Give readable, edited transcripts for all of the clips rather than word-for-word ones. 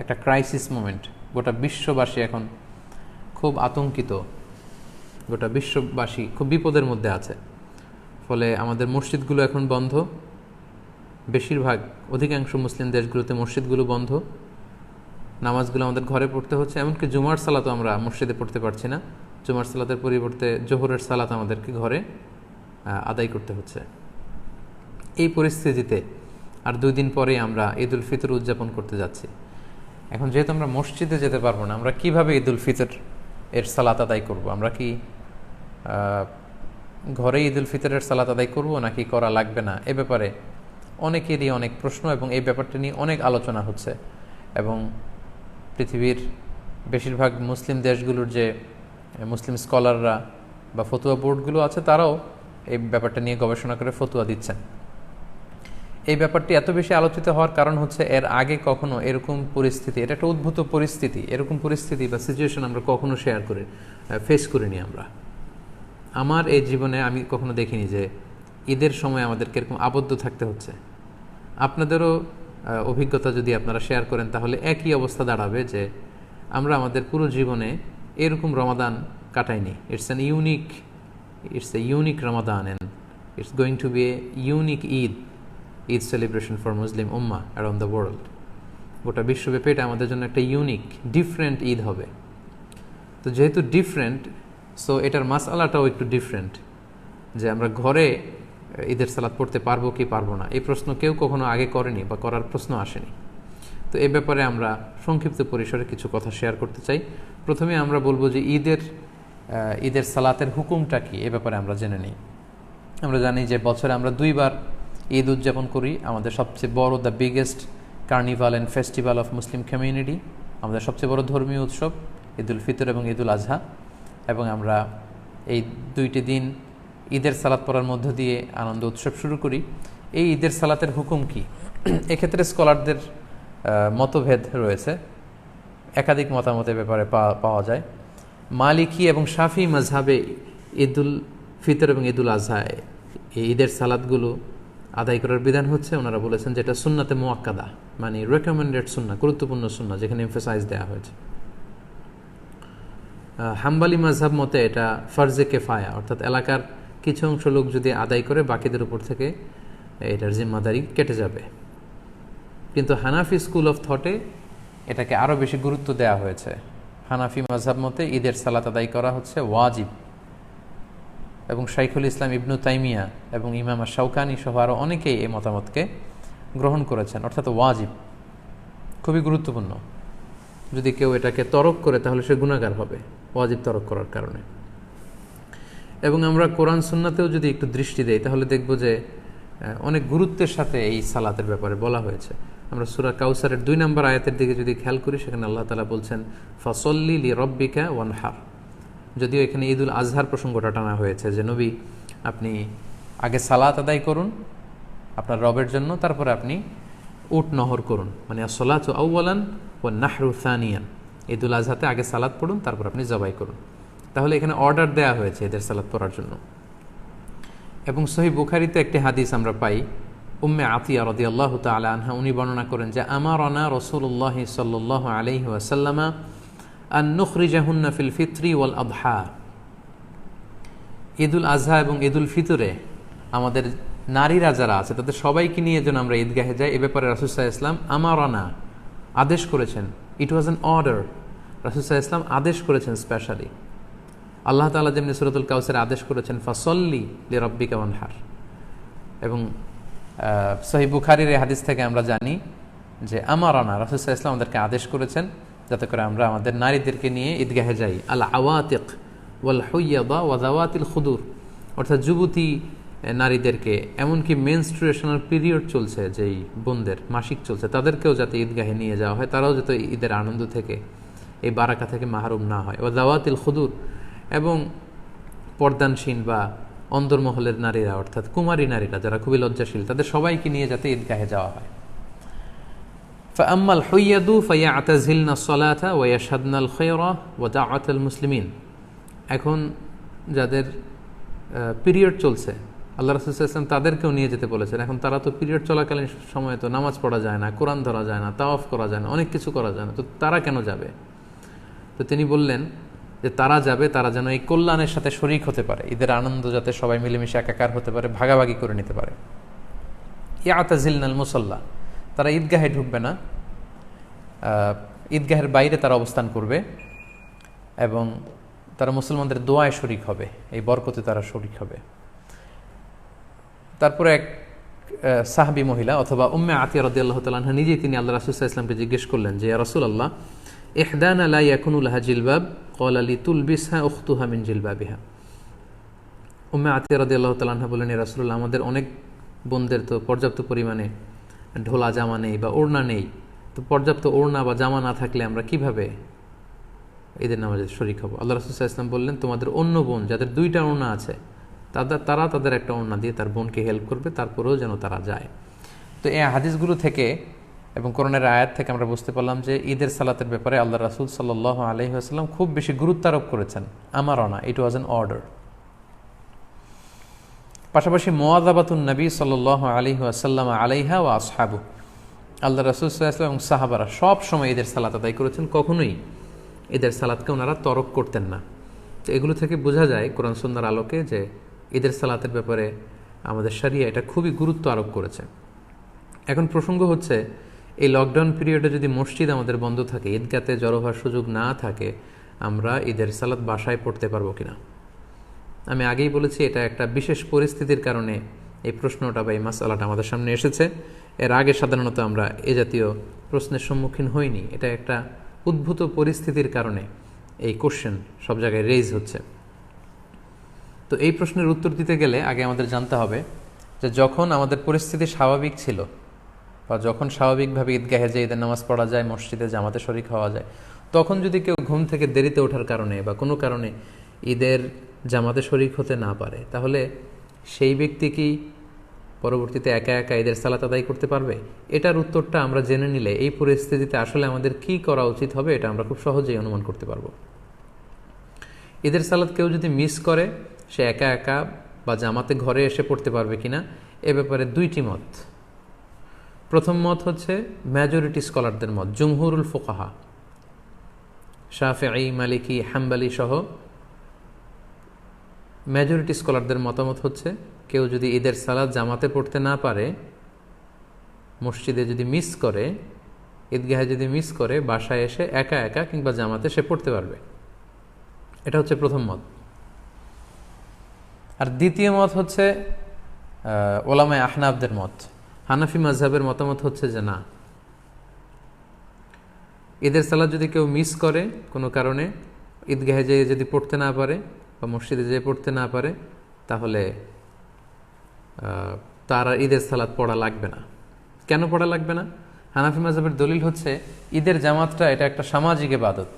একটা crisis moment. গোটা বিশ্ববাসী এখন খুব আতঙ্কিত, গোটা বিশ্ববাসী খুব বিপদের মধ্যে আছে। ফলে আমাদের মসজিদগুলো এখন বন্ধ, বেশিরভাগ অধিকাংশ মুসলিম দেশগুলোতে মসজিদগুলো বন্ধ, নামাজগুলো আমাদের ঘরে পড়তে হচ্ছে। এমনকি জুমার সালাতও আমরা মসজিদে পড়তে পারছি না, জুমার সালাতের পরিবর্তে জোহরের সালাত আমাদেরকে ঘরে আদায় করতে হচ্ছে। এই পরিস্থিতিতে আর 2 দিন পরেই আমরা ঈদ উল ফিতর উদযাপন করতে যাচ্ছি। এখন যেহেতু আমরা মসজিদে যেতে পারবো না, আমরা কিভাবে ঈদ উল ফিতর এর সালাত আদায় করব? আমরা কি ঘরে ঈদ উল ফিতরের সালাত আদায় করব নাকি করা লাগবে না? এ ব্যাপারে অনেকেরই অনেক প্রশ্ন এবং এই ব্যাপারটা নিয়ে অনেক আলোচনা হচ্ছে। এবং পৃথিবীর বেশিরভাগ মুসলিম দেশগুলোর যে মুসলিম স্কলাররা বা ফতুয়া বোর্ডগুলো আছে, তারাও এই ব্যাপারটা নিয়ে গবেষণা করে ফতুয়া দিচ্ছেন। এই ব্যাপারটি এত বেশি আলোচিত হওয়ার কারণ হচ্ছে এর আগে কখনো এরকম পরিস্থিতি, এটা একটা উদ্ভূত পরিস্থিতি, এরকম পরিস্থিতি বা সিচুয়েশন আমরা কখনো ফেস করিনি। আমার এই জীবনে আমি কখনো দেখিনি যে ঈদের সময় আমাদেরকে এরকম আবদ্ধ থাকতে হচ্ছে। আপনাদেরও অভিজ্ঞতা যদি আপনারা শেয়ার করেন তাহলে একই অবস্থা দাঁড়াবে যে আমরা আমাদের পুরো জীবনে এরকম রমাদান কাটাইনি। It's a unique Ramadan and it's going to be a unique Eid celebration for Muslim ummah around the world. গোটা বিশ্বব্যাপী এটা আমাদের জন্য একটা ইউনিক ডিফারেন্ট ঈদ হবে। তো যেহেতু ডিফারেন্ট, সো এটার মাসআলাটাও একটু ডিফারেন্ট, যে আমরা ঘরে ঈদের সালাত পড়তে পারবো কি পারবো না, এই প্রশ্ন কেউ কখনো আগে করেনি বা করার প্রশ্ন আসেনি। তো এই ব্যাপারে আমরা সংক্ষিপ্ত পরিসরে কিছু কথা শেয়ার করতে চাই। প্রথমে আমরা বলবো যে ঈদের সালাতের হুকুমটা কি, এ ব্যাপারে আমরা জেনে নিই। আমরা জানি যে বছরে আমরা 2 বার ঈদ উদযাপন করি। আমাদের সবচেয়ে বড়, the biggest carnival and festival of Muslim community, আমাদের সবচেয়ে বড় ধর্মীয় উৎসব ঈদ উল ফিতর এবং ঈদ উল আজহা। এবং আমরা এই 2টি দিন ঈদের সালাত পড়ার মধ্য দিয়ে আনন্দ উৎসব শুরু করি। এই ঈদের সালাতের হুকুম কি? এক্ষেত্রে স্কলারদের মতভেদ রয়েছে, একাধিক মতামতের ব্যাপারে পাওয়া যায়। মালিকি এবং শাফি মাযহাবে ঈদ উল ফিতর এবং ঈদ উল আজহা এই ঈদের সালাতগুলো আদায় করার বিধান হচ্ছে, ওনারা বলেছেন যে এটা সুন্নাতে মুআক্কাদা, মানে রেকমেন্ডেড সুন্নাহ, গুরুত্বপূর্ণ সুন্নাহ, যেখানে এমফাসাইজ দেওয়া হয়েছে। হাম্বালি মাযহাব মতে এটা ফরজে কেফায়া, অর্থাৎ এলাকার কিছু অংশ লোক যদি আদায় করে বাকিদের উপর থেকে এটার জিম্মাদারি কেটে যাবে। কিন্তু হানাফি স্কুল অফ থটে এটাকে আরও বেশি গুরুত্ব দেওয়া হয়েছে। হানাফি মাযহাব মতে ঈদের সালাত আদায় করা হচ্ছে ওয়াজিব, এবং শাইখুল ইসলাম ইবনু তাইমিয়া এবং ইমাম শাওকানি সহ আরও অনেকেই এই মতামতকে গ্রহণ করেছেন, অর্থাৎ ওয়াজিব, খুবই গুরুত্বপূর্ণ। যদি কেউ এটাকে তরক করে তাহলে সে গুনাহগার হবে ওয়াজিব তরক করার কারণে। এবং আমরা কোরআন সুন্নাতেও যদি একটু দৃষ্টি দেই তাহলে দেখব যে অনেক গুরুত্বের সাথে এই সালাতের ব্যাপারে বলা হয়েছে। আমরা সূরা কাউসারের 2 নম্বর আয়াতের দিকে যদি খেয়াল করি, সেখানে আল্লাহ তাআলা বলছেন ফাসল্লি লিরাব্বিকা ওয়ানহার। যদিও এখানে ঈদ উল আজহার প্রসঙ্গটা টানা হয়েছে যে নবী, আপনি আগে সালাত আদায় করুন আপনার রবের জন্য, তারপরে আপনি উট নহর করুন, মানে আসসালাতু আউওয়ালান ওয়ান নাহরু সানিয়ান। ঈদ উল আজহাতে আগে সালাত পড়ুন, তারপর আপনি জবাই করুন। তাহলে এখানে অর্ডার দেয়া হয়েছে এদের সালাত পড়ার জন্য। এবং সহিহ বুখারীতে একটি হাদিস আমরা পাই, উম্মে আতিয়া রাদিয়াল্লাহু তাআলা আনহা উনি বর্ণনা করেন যে আমারানা রাসূলুল্লাহ সাল্লাল্লাহু আলাইহি ওয়াসাল্লাম আন নুখরিজাহুন্না ফিল ফিত্রি ওয়াল আদহা। ঈদ উল আজহা এবং ঈদ উল ফিতরে আমাদের নারীরা যারা আছে তাদের সবাইকে নিয়ে যেন আমরা ঈদগাহে যাই, এ ব্যাপারে রাসূল সাল্লাল্লাহু আলাইহি ওয়াসাল্লাম আমারানা আদেশ করেছেন। ইট ওয়াজ অ্যান অর্ডার, রাসূল সাল্লাল্লাহু আলাইহি ওয়াসাল্লাম আদেশ করেছেন স্পেশালি। আল্লাহ তাআলা যেমনি সূরাতুল কাউসারে আদেশ করেছেন ফাসল্লি লিরাব্বিকা ওয়ানহার। এবং সহিহ বুখারীর এই হাদিস থেকে আমরা জানি যে আমারানা, রাসূল সাল্লাল্লাহু আলাইহি ওয়াসাল্লাম আমাদেরকে আদেশ করেছেন যাতে করে আমরা আমাদের নারীদেরকে নিয়ে ঈদগাহে যাই। আল আওয়াতিক ওয়াল হুইয়াদা ওয়া যাওয়াতিল খুদুর, অর্থাৎ যুবতী নারীদেরকে, এমনকি মেনস্ট্রুয়েশনাল পিরিয়ড চলছে, যেই বোনদের মাসিক চলছে, তাদেরকেও যাতে ঈদগাহে নিয়ে যাওয়া হয়, তারাও যাতে ঈদের আনন্দ থেকে, এই বারাকা থেকে মাহরুম না হয়। ওয়া যাওয়াতিল খুদুর, এবং পর্দানসীন বা অন্দরমহলের নারীরা, অর্থাৎ কুমারী নারীরা যারা খুবই লজ্জাশীল, তাদের সবাইকে নিয়ে যাতে ঈদগাহে যাওয়া হয়। فأما الحيض فيعتزلن الصلاة ويشهدن الخير ودعوة المسلمين। এখন যাদের পিরিয়ড চলছে আল্লাহ রাসূল সাল্লাল্লাহু আলাইহি ওয়াসাল্লাম তাদেরকেও নিয়ে যেতে বলেছেন। এখন তারা তো পিরিয়ড চলাকালীন সময়ে তো নামাজ পড়া যায় না, কোরআন ধরা যায় না, তাওয়াফ করা যায় না, অনেক কিছু করা যায় না, তো তারা কেন যাবে? তো তিনি বললেন যে তারা যাবে, তারা যেন এই কল্যাণের সাথে শরিক হতে পারে, ঈদের আনন্দ যাতে সবাই মিলেমিশে একাকার হতে পারে, ভাগাভাগি করে নিতে পারে। ইয়াতাজিলনাল মুসাল্লা, তারা ঈদগাহে ঢুকবে না, ঈদগাহের বাইরে তারা অবস্থান করবে এবং তারা মুসলমানদের দোয়ায় শরিক হবে, এই বরকতে তারা শরিক হবে। তারপরে এক সাহাবী মহিলা অথবা উম্মে আতিয়া রাদিয়াল্লাহু তাআলা আনহা নিজেই তিনি আল্লাহ রাসূল সাল্লাল্লাহু আলাইহি ওয়াসাল্লামকে জিজ্ঞেস করলেন যে ইয়া রাসূলুল্লাহ ইহদানা লা ইয়াকুনু লাহা জিলবাব ক্বালা লিতুলবিসহা উখতুহা মিন জিলবাবিহা। উম্মে আতিয়া রাদিয়াল্লাহু তাআলা আনহা বললেন, ইয়া রাসূলুল্লাহ, আমাদের অনেক বোনদের তো পর্যাপ্ত পরিমাণে ঢোলা জামা নেই বা ওড়না নেই, তো পর্যাপ্ত ওড়না বা জামা না থাকলে আমরা কিভাবে ঈদের নামাজে শরিক হব? আল্লাহ রাসূল সাল্লাল্লাহু আলাইহি ওয়াসাল্লাম বললেন, তোমাদের অন্য বোন যাদের দুইটা ওড়না আছে তারা তাদের একটা ওড়না দিয়ে তার বোনকে হেল্প করবে, তারপরেও যেন তারা যায়। তো এই হাদিসগুলো থেকে এবং কোরআনের আয়াত থেকে আমরা বুঝতে পারলাম যে ঈদের সালাতের ব্যাপারে আল্লাহ রাসূল সাল্লাল্লাহু আলাইহি ওয়াসাল্লাম খুব বেশি গুরুত্ব আরোপ করেছেন। আমারও না, ইট ওয়াজ অ্যান অর্ডার। পাশাপাশি মুওয়াযাবাতুন নবী সাল্লাল্লাহু আলাইহি ওয়াসাল্লাম আলাইহা ওয়া আসহাবু, আল্লাহ রাসূল সাল্লাল্লাহু আলাইহি ওয়াসাল্লাম এবং সাহাবারা সব সময় ঈদের সালাত আদায় করেছেন, কখনোই ঈদের সালাতকে ওনারা তরক করতেন না। তো এগুলো থেকে বোঝা যায় কোরআন সুন্নাহর আলোকে যে ঈদের সালাতের ব্যাপারে আমাদের শরিয়া এটা খুবই গুরুত্ব আরোপ করেছে। এখন প্রসঙ্গ হচ্ছে, এই লকডাউন পিরিয়ডে যদি মসজিদ আমাদের বন্ধ থাকে, ঈদগাতে জড়ো হওয়ার সুযোগ না থাকে, আমরা ঈদের সালাত বাসায় পড়তে পারবো কিনা? আমি আগেই বলেছি এটা একটা বিশেষ পরিস্থিতির কারণে এই প্রশ্নটা বা এই মাসআলাটা আমাদের সামনে এসেছে। এর আগে সাধারণত আমরা এ জাতীয় প্রশ্নের সম্মুখীন হইনি। এটা একটা উদ্ভূত পরিস্থিতির কারণে এই কোশ্চেন সব জায়গায় রেইজ হচ্ছে। তো এই প্রশ্নের উত্তর দিতে গেলে আগে আমাদের জানতে হবে যে যখন আমাদের পরিস্থিতি স্বাভাবিক ছিল বা যখন স্বাভাবিকভাবে ঈদগাহে যে ঈদের নামাজ পড়া যায়, মসজিদে জামাতে শরিক হওয়া যায়, তখন যদি কেউ ঘুম থেকে দেরিতে ওঠার কারণে বা কোনো কারণে ঈদের জামাতে শরিক হতে না পারে, তাহলে সেই ব্যক্তি কি পরবর্তীতে একা একা ঈদের সালাত আদায় করতে পারবে? এটার উত্তরটা আমরা জেনে নিলে এই পরিস্থিতিতে আসলে আমাদের কি করা উচিত হবে এটা আমরা খুব সহজেই অনুমান করতে পারবো। ঈদের সালাত কেউ যদি মিস করে, সে একা একা বা জামাতে ঘরে এসে পড়তে পারবে কিনা, এ ব্যাপারে দুইটি মত। প্রথম মত হচ্ছে মেজরিটি স্কলারদের মত, জুমহুরুল ফুকাহা, শাফিঈ, মালিকি, হাম্বলি সহ মেজরিটি স্কলারদের মতামত হচ্ছে কেউ যদি ঈদের সালাত জামাতে পড়তে না পারে, মসজিদে যদি মিস করে, ঈদগাহে যদি মিস করে, বাসায় এসে একা একা কিংবা জামাতে সে পড়তে পারবে। এটা হচ্ছে প্রথম মত। আর দ্বিতীয় মত হচ্ছে ওলামায়ে আহনাফদের মত। হানাফি মাযহাবের মতামত হচ্ছে যে না, ঈদের সালাত যদি কেউ মিস করে কোনো কারণে, ঈদগাহে যেয়ে যদি পড়তে না পারে বা মসজিদে যেয়ে পড়তে না পারে, তাহলে তার আর ঈদের সালাত পড়া লাগবে না। কেন পড়া লাগবে না? হানাফি মাযহাবের দলিল হচ্ছে ঈদের জামাতটা এটা একটা সামাজিক ইবাদত।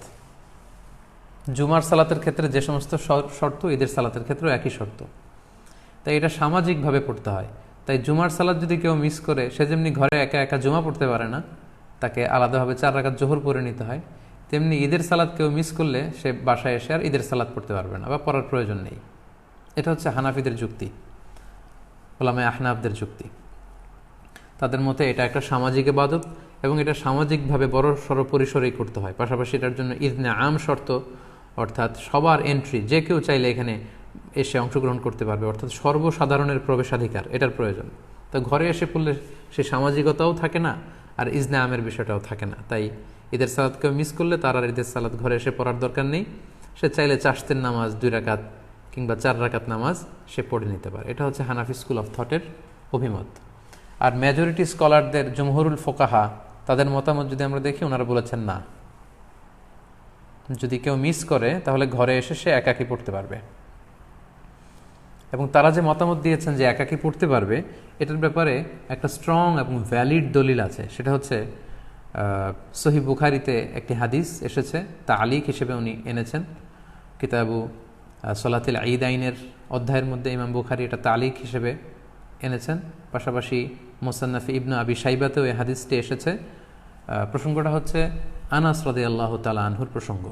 জুমার সালাতের ক্ষেত্রে যে সমস্ত শর্ত, ঈদের সালাতের ক্ষেত্রেও একই শর্ত, তাই এটা সামাজিকভাবে পড়তে হয়। তাই জুমার সালাত যদি কেউ মিস করে, সে যেমনি ঘরে একা একা জুমা পড়তে পারে না, তাকে আলাদাভাবে 4 রাকাত জোহর পড়ে নিতে হয়, তেমনি ঈদের সালাত কেউ মিস করলে সে বাসায় এসে আর ঈদের সালাত পড়তে পারবে না বা পড়ার প্রয়োজন নেই। এটা হচ্ছে হানাফিদের যুক্তি, ওলামায়ে আহনাফদের যুক্তি। তাদের মতে এটা একটা সামাজিক ইবাদত এবং এটা সামাজিকভাবে বড় সড় পরিসরেই করতে হয়। পাশাপাশি এটার জন্য ইজনে আম শর্ত, অর্থাৎ সবার এন্ট্রি, যে কেউ চাইলে এখানে এসে অংশগ্রহণ করতে পারবে, অর্থাৎ সর্বসাধারণের প্রবেশাধিকার, এটার প্রয়োজন। তো ঘরে এসে পড়লে সে সামাজিকতাও থাকে না আর ইজনে আমের বিষয়টাও থাকে না। তাই ঈদের সালাতকে মিস করলে তার আর ঈদের সালাত ঘরে এসে পড়ার দরকার নেই। সে চাইলে চাশতের নামাজ 2 রাকাত কিংবা 4 রাকাত নামাজ সে পড়ে নিতে পারে। এটা হচ্ছে হানাফি স্কুল অফ থটের অভিমত। আর মেজরিটি স্কলারদের, জমহুরুল ফুকাহা, তাদের মতামত যদি আমরা দেখি, ওনারা বলেছেন না, যদি কেউ মিস করে তাহলে ঘরে এসে সে একাকী পড়তে পারবে। এবং তারা যে মতামত দিয়েছেন যে একাকী পড়তে পারবে, এটার ব্যাপারে একটা স্ট্রং এবং ভ্যালিড দলিল আছে। সেটা হচ্ছে সহিহ বুখারীতে একটি হাদিস এসেছে, তালিক হিসেবে উনি এনেছেন কিতাবু সলাতুল ঈদাইনের অধ্যায়ের মধ্যে। ইমাম বুখারী এটা তালিক হিসেবে এনেছেন। পাশাপাশি মুসান্নাফ ইবনে আবি শাইবাতেও এই হাদিসটি এসেছে। প্রসঙ্গটা হচ্ছে আনাস রাদিয়াল্লাহু তাআলা আনহুর প্রসঙ্গ।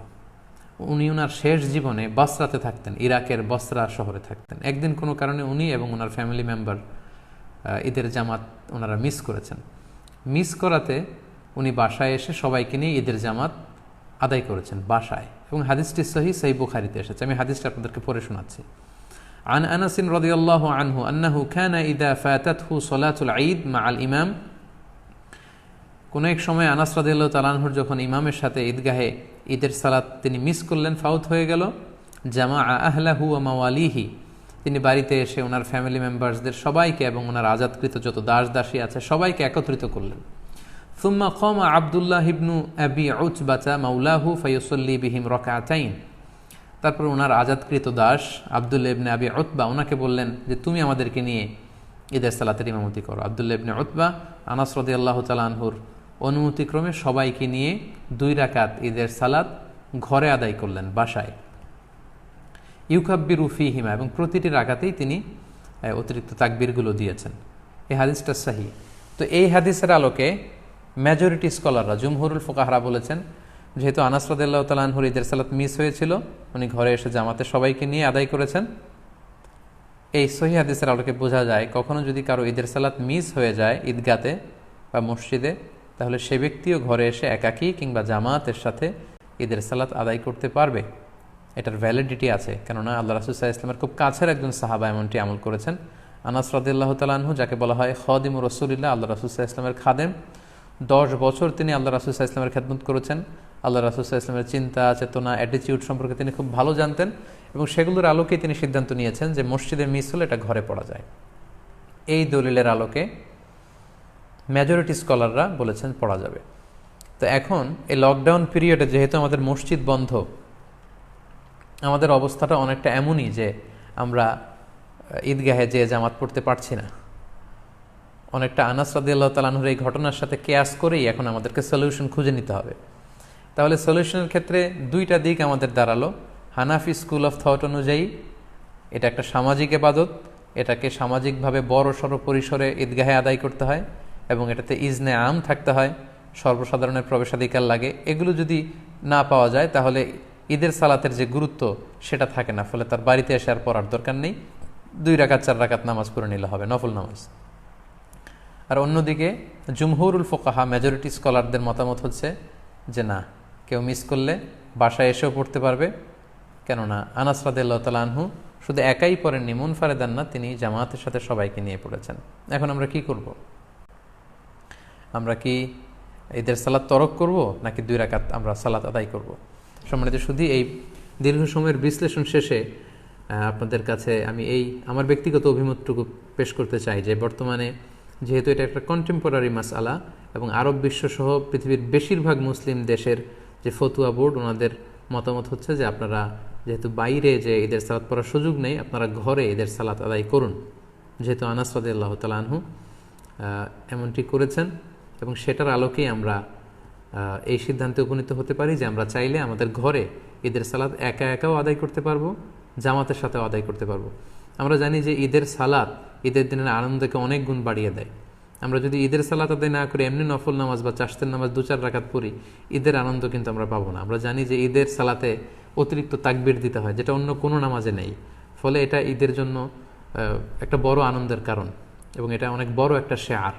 উনি ওনার শেষ জীবনে বাসরাতে থাকতেন, ইরাকের বসরা শহরে থাকতেন। একদিন কোনো কারণে উনি এবং ওনার ফ্যামিলি মেম্বার ঈদের জামাত ওনারা মিস করেছেন। মিস করাতে উনি বাসায় এসে সবাইকে নিয়ে ঈদের জামাত আদায় করেছেন বাসায়, এবং হাদিসটি সহিহ বুখারীতে এসেছে। আমি হাদিসটা আপনাদেরকে পড়ে শোনাচ্ছি। عن أنس رضي الله عنه أنه كان إذا فاتته صلاة العيد مع الإمام কোন এক সময় আনাস রাদিয়াল্লাহু তাআলা আনহুর যখন ইমামের সাথে ঈদগাহে ঈদের সালাত তিনি মিস করলেন, ফাউত হয়ে গেল, জামা আহলাহু ওয়া মাওয়ালিহি, তিনি বাড়িতে এসে ওনার ফ্যামিলি মেম্বার্সদের সবাইকে এবং ওনার আজাদকৃত যত দাস দাসী আছে সবাইকে একত্রিত করলেন। সুম্মা কামা আব্দুল্লাহ ইবনু আবি উতবাতা মাওলাহু ফায়ুসাল্লি বিহিম রাকাতাইন, তারপর ওনার আজাদকৃত দাস আব্দুল্লাহ ইবনে আবি উতবা ওনাকে বললেন যে তুমি আমাদেরকে নিয়ে ঈদের সালাতের ইমামতি করো। আব্দুল্লাহ ইবনে উতবা আনাস রাদিয়াল্লাহু তাআলা আনহুর অনুমতিক্রমে সবাইকে নিয়ে 2 রাকাত ঈদের সালাত ঘরে আদায় করলেন বাসায়। ইউকাব্বিরু ফীহিমা, এবং প্রতিটি রাকাতেই তিনি অতিরিক্ত তাকবীরগুলো দিয়েছেন। এই হাদিসটা সহিহ। তো এই হাদিসের আলোকে মেজরিটি স্কলাররা, জুমহুরুল ফুকাহারা বলেছেন, যেহেতু আনাস রাদিয়াল্লাহু তাআলা আনহুর ঈদের সালাত মিস হয়েছিল, উনি ঘরে এসে জামাতে সবাইকে নিয়ে আদায় করেছেন। এই সহিহ হাদিসের আলোকে বোঝা যায় কখনো যদি কারো ঈদের সালাত মিস হয়ে যায় ঈদগাতে বা মসজিদে, তাহলে সে ব্যক্তিও ঘরে এসে একাকী কিংবা জামাতের সাথে ঈদের সালাত আদায় করতে পারবে। এটার ভ্যালিডিটি আছে, কেননা আল্লাহ রাসূল সাল্লাল্লাহু আলাইহি ওয়াসাল্লামের খুব কাছের একজন সাহাবা এমনটি আমল করেছেন। আনাস রাদিয়াল্লাহু তাআলা আনহু, যাকে বলা হয় খাদিমুর রাসূলিল্লাহ, আল্লাহ রাসূল সাল্লাল্লাহু আলাইহি ওয়াসাল্লামের খাদেম, 10 বছর তিনি আল্লাহ রাসূল সাল্লাল্লাহু আলাইহি ওয়াসাল্লামের খেদমত করেছেন। আল্লাহ রাসূল সাল্লাল্লাহু আলাইহি ওয়াসাল্লামের চিন্তা, চেতনা, অ্যাটিটিউড সম্পর্কে তিনি খুব ভালো জানতেন, এবং সেগুলোর আলোকেই তিনি সিদ্ধান্ত নিয়েছেন যে মসজিদে মিস হলে এটা ঘরে পড়া যায়। এই দলিলের আলোকে মেজরিটি স্কলাররা বলেছেন পড়া যাবে। তো এখন এই লকডাউন পিরিয়ডে যেহেতু আমাদের মসজিদ বন্ধ, আমাদের অবস্থাটা অনেকটা এমনই যে আমরা ঈদগাহে যে জামাত পড়তে পারছি না। অনেকটা আনাস রাদিয়াল্লাহু তাআলা আনহুর এই ঘটনার সাথে কেয়াস করেই এখন আমাদেরকে সলিউশন খুঁজে নিতে হবে। তাহলে সলিউশনের ক্ষেত্রে 2টা দিক আমাদের দাঁড়ালো। হানাফি স্কুল অফ থট অনুযায়ী এটা একটা সামাজিক ইবাদত, এটাকে সামাজিকভাবে বড় সড়ো পরিসরে ঈদগাহে আদায় করতে হয়, এবং এটাতে ইজনে আম থাকতে হয়, সর্বসাধারণের প্রবেশাধিকার লাগে। এগুলো যদি না পাওয়া যায় তাহলে ঈদের সালাতের যে গুরুত্ব সেটা থাকে না, ফলে তার বাড়িতে এসে আর পড়ার দরকার নেই, 2 রাকাত 4 রাকাত নামাজ পড়ে নিলে হবে, নফল নামাজ। আর অন্যদিকে জুমহুরুল ফুকাহা, মেজরিটি স্কলারদের মতামত হচ্ছে যে না, কেউ মিস করলে বাসায় এসেও পড়তে পারবে, কেননা আনাস রাদিয়াল্লাহু তাআলা আনহু শুধু একাই পড়েননি, মুনফারিদান না, তিনি জামাতের সাথে সবাইকে নিয়ে পড়েছেন। এখন আমরা কি করব? আমরা কি ঈদের সালাত তরক করব, নাকি 2 রাকাত আমরা সালাত আদায় করব? সম্মানিত শুধু এই দীর্ঘ সময়ের বিশ্লেষণ শেষে আপনাদের কাছে আমি আমার ব্যক্তিগত অভিমতটুকু পেশ করতে চাই যে বর্তমানে যেহেতু এটা একটা কন্টেম্পোরারি মাসআলা, এবং আরব বিশ্বসহ পৃথিবীর বেশিরভাগ মুসলিম দেশের যে ফতুয়া বোর্ড, ওনাদের মতামত হচ্ছে যে আপনারা যেহেতু বাইরে যে ঈদের সালাত পড়ার সুযোগ নেই, আপনারা ঘরে ঈদের সালাত আদায় করুন। যেহেতু আনাস রাদিয়াল্লাহু তাআলা আনহু এমনটি করেছেন, এবং সেটার আলোকেই আমরা এই সিদ্ধান্তে উপনীত হতে পারি যে আমরা চাইলে আমাদের ঘরে ঈদের সালাত একা একাও আদায় করতে পারবো, জামাতের সাথেও আদায় করতে পারবো। আমরা জানি যে ঈদের সালাত ঈদের দিনের আনন্দকে অনেক গুণ বাড়িয়ে দেয়। আমরা যদি ঈদের সালাত আদায় না করে এমনি নফল নামাজ বা চাশতের নামাজ 2-4 রাকাত পড়ি, ঈদের আনন্দ কিন্তু আমরা পাবো না। আমরা জানি যে ঈদের সালাতে অতিরিক্ত তাকবীর দিতে হয়, যেটা অন্য কোনো নামাজে নেই, ফলে এটা ঈদের জন্য একটা বড় আনন্দের কারণ, এবং এটা অনেক বড় একটা শেয়ার।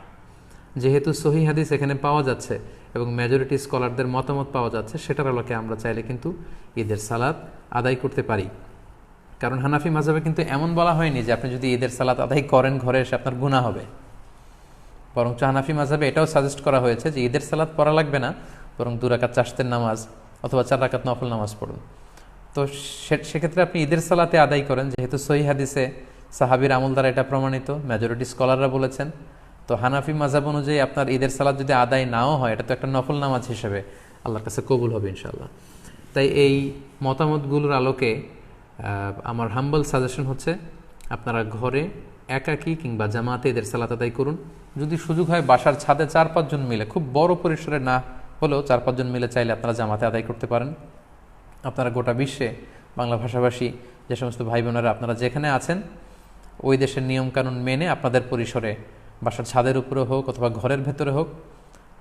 যেহেতু সহিহ হাদিস এখানে পাওয়া যাচ্ছে এবং মেজরিটি স্কলারদের মতামত পাওয়া যাচ্ছে, সেটার আলোকে আমরা চাইলে কিন্তু ঈদের সালাত আদায় করতে পারি। কারণ হানাফি মাযহাবে কিন্তু এমন বলা হয়নি যে আপনি যদি ঈদের সালাত আদায় করেন ঘরে এসে আপনার গুনাহ হবে, বরঞ্চ হানাফি মাযহাবে এটাও সাজেস্ট করা হয়েছে যে ঈদের সালাত পড়া লাগবে না, বরং 2 রাকাত চাশতের নামাজ অথবা 4 রাকাত নফল নামাজ পড়ুন। তো সেক্ষেত্রে আপনি ঈদের সালাতে আদায় করেন, যেহেতু সহিহ হাদিসে সাহাবীর আমল দ্বারা এটা প্রমাণিত, মেজরিটি স্কলাররা বলেছেন। তো হানাফি মাযহাব অনুযায়ী আপনার ঈদের সালাত যদি আদায় নাও হয়, এটা তো একটা নফল নামাজ হিসেবে আল্লাহর কাছে কবুল হবে ইনশাআল্লাহ। তাই এই মতামতগুলোর আলোকে আমার হাম্বল সাজেশন হচ্ছে আপনারা ঘরে একাকী কিংবা জামাতে ঈদের সালাত আদায় করুন। যদি সুযোগ হয় বাসার ছাদে 4-5 জন মিলে, খুব বড় পরিসরে না হলেও 4-5 জন মিলে চাইলে আপনারা জামাতে আদায় করতে পারেন। আপনারা গোটা বিশ্বে বাংলা ভাষাভাষী যে সমস্ত ভাই বোনেরা আপনারা যেখানে আছেন, ওই দেশের নিয়মকানুন মেনে আপনাদের পরিসরে বাসার ছাদের উপরে হোক অথবা ঘরের ভেতরে হোক,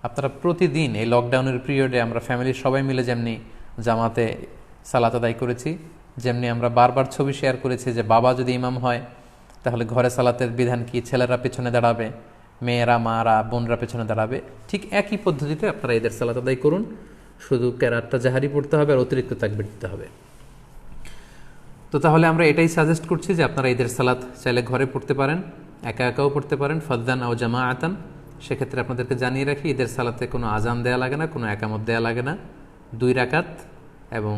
আপনারা প্রতিদিন এই লকডাউনের পিরিয়ডে আমরা ফ্যামিলির সবাই মিলে যেমনি জামাতে সালাত আদায় করেছি। যেমনি আমরা বারবার ছবি শেয়ার করেছি যে বাবা যদি ইমাম হয় তাহলে ঘরে সালাতের বিধান কি, ছেলেরা পেছনে দাঁড়াবে, মেয়েরা, মারা, বোনরা পেছনে দাঁড়াবে। ঠিক একই পদ্ধতিতে আপনারা ঈদের সালাত আদায় করুন, শুধু কেরাতটা জাহারি পড়তে হবে আর অতিরিক্ত তাকবীর দিতে হবে। তো তাহলে আমরা এটাই সাজেস্ট করছি যে আপনারা ঈদের সালাত চাইলে ঘরে পড়তে পারেন, একা একাও পড়তে পারেন, ফাদ্দান আও জামা আতান। সেক্ষেত্রে আপনাদেরকে জানিয়ে রাখি, ঈদের সালাতে কোনো আজান দেয়া লাগে না, কোনো একামত দেয়া লাগে না। 2 রাকাত এবং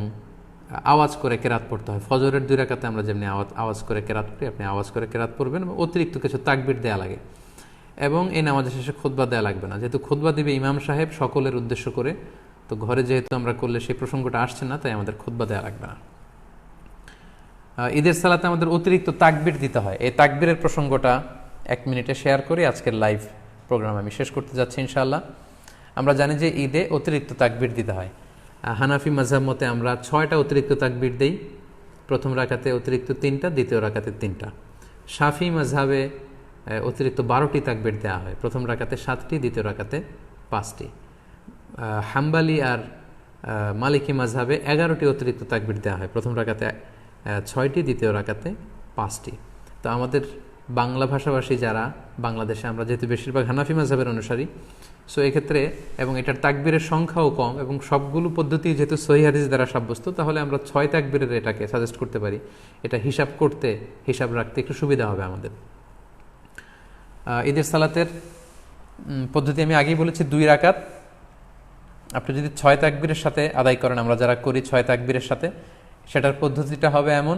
আওয়াজ করে কেরাত পড়তে হয়। ফজরের 2 রাকাতে আমরা যেমনি আওয়াজ করে কেরাত পড়ি, আপনি আওয়াজ করে কেরাত পড়বেন। অতিরিক্ত কিছু তাকবীর দেয়া লাগে এবং এই নামাজের শেষে খুতবা দেয়া লাগবে না, যেহেতু খুতবা দিবে ইমাম সাহেব সকলের উদ্দেশ্য করে। তো ঘরে যেহেতু আমরা করলে সেই প্রসঙ্গটা আসছে না, তাই আমাদের খুতবা দেয়া লাগবে না। ঈদের সালাতে আমাদের অতিরিক্ত তাকবীর দিতে হয়। এই তাকবীরের প্রসঙ্গটা 1 মিনিটে শেয়ার করে আজকের লাইভ প্রোগ্রাম আমি শেষ করতে যাচ্ছি ইনশাআল্লাহ। আমরা জানি যে ঈদে অতিরিক্ত তাকবীর দিতে হয়। হানাফি মাযহাব মতে আমরা 6টা অতিরিক্ত তাকবীর দেই। প্রথম রাকাতে অতিরিক্ত 3টা, দ্বিতীয় রাকাতে 3টা। শাফি মাযহাবে অতিরিক্ত 12টি তাকবীর দেওয়া হয়। প্রথম রাকাতে 7টি, দ্বিতীয় রাকাতে 5টি। হাম্বালি আর মালিকি মাযহাবে 11টি অতিরিক্ত তাকবীর দেওয়া হয়। প্রথম রাকাতে 6টি, দ্বিতীয় রাকাতে 5টি। তো আমাদের বাংলা ভাষাভাষী যারা, বাংলাদেশে আমরা যেহেতু বেশিরভাগ হানাফি মাযহাবের অনুসারী, সো এক্ষেত্রে এবং এটার তাকবীরের সংখ্যাও কম এবং সবগুলো পদ্ধতি যেহেতু সহিহ হাদিস দ্বারা সাব্যস্ত, তাহলে আমরা 6 তাকবীরের এটাকে সাজেস্ট করতে পারি। এটা হিসাব রাখতে একটু সুবিধা হবে আমাদের। ঈদের সালাতের পদ্ধতি আমি আগেই বলেছি, 2 রাকাত। আপনি যদি 6 তাকবীরের সাথে আদায় করেন, আমরা যারা করি 6 তাকবীরের সাথে, সেটার পদ্ধতিটা হবে এমন: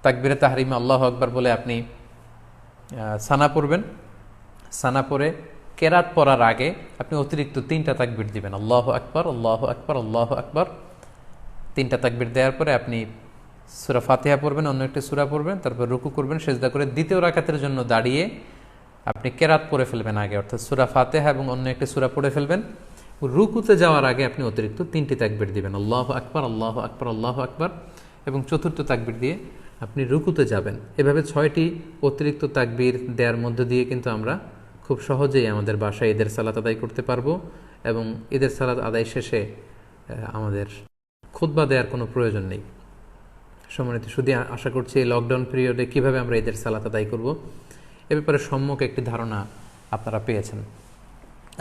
তাকবীরে তাহরিমে আল্লাহু আকবার বলে আপনি সানা পড়বেন। সানা পড়ে কেরাত পড়ার আগে আপনি অতিরিক্ত 3টা তাকবীর দিবেন, আল্লাহু আকবার, আল্লাহু আকবার, আল্লাহু আকবার। 3টা তাকবীর দেওয়ার পরে আপনি সূরা ফাতিহা পড়বেন, অন্য একটি সূরা পড়বেন, তারপর রুকু করবেন, সিজদা করে দ্বিতীয় রাকাতের জন্য দাঁড়িয়ে আপনি কেরাত পড়ে ফেলবেন আগে, অর্থাৎ সূরা ফাতিহা এবং অন্য একটি সূরা পড়ে ফেলবেন। রুকুতে যাওয়ার আগে আপনি অতিরিক্ত 3টি তাকবীর দিবেন, আল্লাহু আকবার, আল্লাহু আকবার, আল্লাহু আকবার, এবং চতুর্থ তাকবীর দিয়ে আপনি রুকুতে যাবেন। এভাবে 6টি অতিরিক্ত তাকবীর দেওয়ার মধ্য দিয়ে কিন্তু আমরা খুব সহজেই আমাদের বাসায় ঈদের সালাত আদায় করতে পারবো এবং ঈদের সালাত আদায় শেষে আমাদের খুতবা দেওয়ার কোনো প্রয়োজন নেই। সম্মানিত শুধু আশা করছি এই লকডাউন পিরিয়ডে কীভাবে আমরা ঈদের সালাত আদায় করব এ ব্যাপারে সম্যক একটি ধারণা আপনারা পেয়েছেন।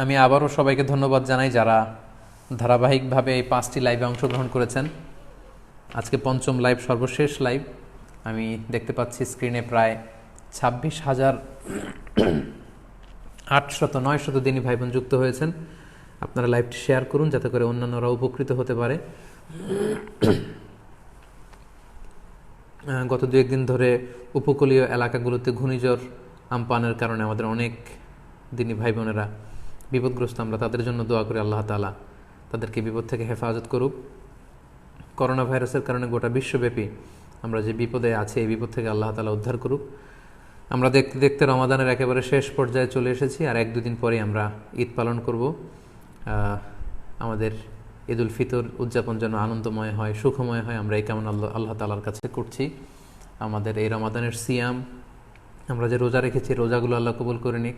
আমি আবারও সবাইকে ধন্যবাদ জানাই যারা ধারাবাহিকভাবে এই 5টি লাইভে অংশগ্রহণ করেছেন। আজকে 5ম লাইভ, সর্বশেষ লাইভ। আমি দেখতে পাচ্ছি স্ক্রিনে প্রায় 26,800-900 দিনী ভাই বোন যুক্ত হয়েছেন। আপনারা লাইভটি শেয়ার করুন যাতে করে অন্যান্যরা উপকৃত হতে পারে। গত 2-1 দিন ধরে উপকূলীয় এলাকাগুলোতে ঘূর্ণিঝড় আমপানের কারণে আমাদের অনেক দিনী ভাই বোনেরা বিপদগ্রস্ত। আমরা তাদের জন্য দোয়া করি আল্লাহ তাআলা তাদেরকে বিপদ থেকে হেফাজত করুক। করোনা ভাইরাসের কারণে গোটা বিশ্বব্যাপী আমরা যে বিপদে আছি, এই বিপদ থেকে আল্লাহ তাআলা উদ্ধার করুক। আমরা দেখতে দেখতে রমাদানের একেবারে শেষ পর্যায়ে চলে এসেছি, আর 1-2 দিন পরে আমরা ঈদ পালন করব। আমাদের ঈদুল ফিতর উদযাপন যেন আনন্দময় হয়, সুখময় হয়, আমরা এই কামনা আল্লাহ তাআলার কাছে করছি। আমাদের এই রমাদানের সিয়াম, আমরা যে রোজা রেখেছি, রোজাগুলো আল্লাহ কবুল করে নিক।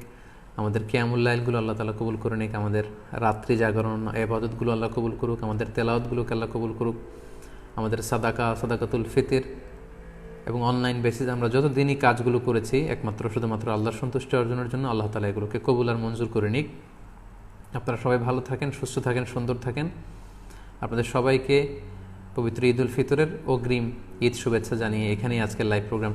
আমাদের কিয়ামুল লাইলগুলো আল্লাহ তাআলা কবুল করে নিক। আমাদের রাত্রি জাগরণ ইবাদতগুলো আল্লাহ কবুল করুক। আমাদের তেলাওয়াতগুলোকে আল্লাহ কবুল করুক। আমাদের সাদাকাতুল ফিতর এবং অনলাইন বেসিস আমরা যত দিনই কাজগুলো করেছি একমাত্র শুধুমাত্র আল্লাহর সন্তুষ্টি অর্জনের জন্য, আল্লাহ তাআলা এগুলোকে কবুল আর মঞ্জুর করে নিক। আপনারা সবাই ভালো থাকেন, সুস্থ থাকেন, সুন্দর থাকেন। আপনাদের সবাইকে পবিত্র ঈদুল ফিতরের অগ্রিম ঈদ শুভেচ্ছা জানিয়ে এখানেই আজকের লাইভ প্রোগ্রাম